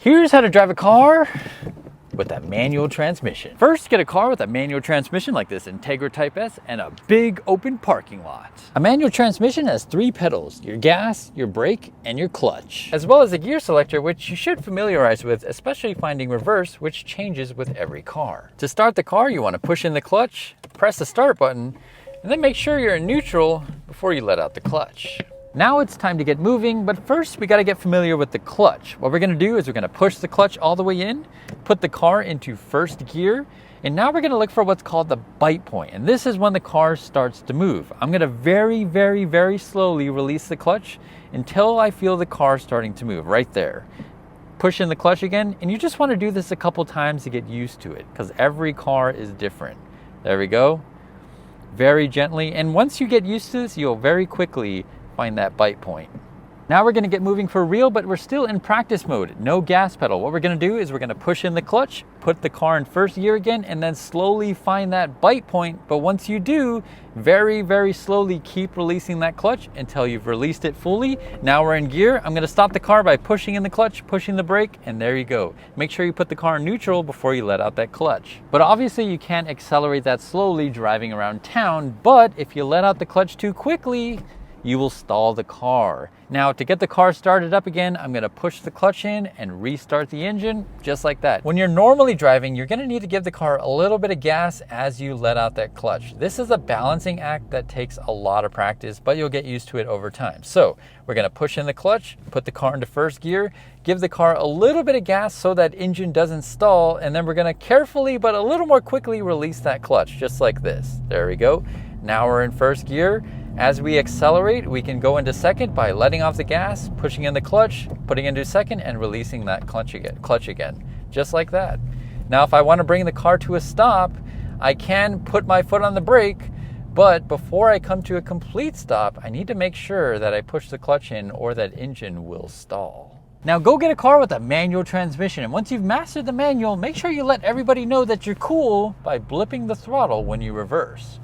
Here's how to drive a car with a manual transmission. First, get a car with a manual transmission like this Integra Type S and a big open parking lot. A manual transmission has 3 pedals: your gas, your brake, and your clutch, as well as a gear selector, which you should familiarize with, especially finding reverse, which changes with every car. To start the car, you want to push in the clutch, press the start button, and then make sure you're in neutral before you let out the clutch. Now it's time to get moving, but first we got to get familiar with the clutch. What we're going to do is we're going to push the clutch all the way in, put the car into first gear, and now we're going to look for what's called the bite point. And this is when the car starts to move. I'm going to very slowly release the clutch until I feel the car starting to move right there. Push in the clutch again, and you just want to do this a couple times to get used to it because every car is different. There we go. Very gently, and once you get used to this, you'll very quickly find that bite point. Now we're going to get moving for real, but we're still in practice mode. No gas pedal. What we're going to do is we're going to push in the clutch, put the car in first gear again, and then slowly find that bite point. But once you do, very slowly keep releasing that clutch until you've released it fully. Now we're in gear. I'm going to stop the car by pushing in the clutch, pushing the brake, and there you go. Make sure you put the car in neutral before you let out that clutch. But obviously you can't accelerate that slowly driving around town, but if you let out the clutch too quickly, you will stall the car. Now to get the car started up again, I'm going to push the clutch in and restart the engine just like that. When you're normally driving, you're going to need to give the car a little bit of gas as you let out that clutch. This is a balancing act that takes a lot of practice, but you'll get used to it over time. So we're going to push in the clutch, put the car into first gear, give the car a little bit of gas so that engine doesn't stall, and then we're going to carefully but a little more quickly release that clutch just like this. There we go. Now we're in first gear. As we accelerate, we can go into second by letting off the gas, pushing in the clutch, putting into second, and releasing that clutch again, just like that. Now, if I want to bring the car to a stop, I can put my foot on the brake, but before I come to a complete stop, I need to make sure that I push the clutch in or that engine will stall. Now go get a car with a manual transmission, and once you've mastered the manual, make sure you let everybody know that you're cool by blipping the throttle when you reverse.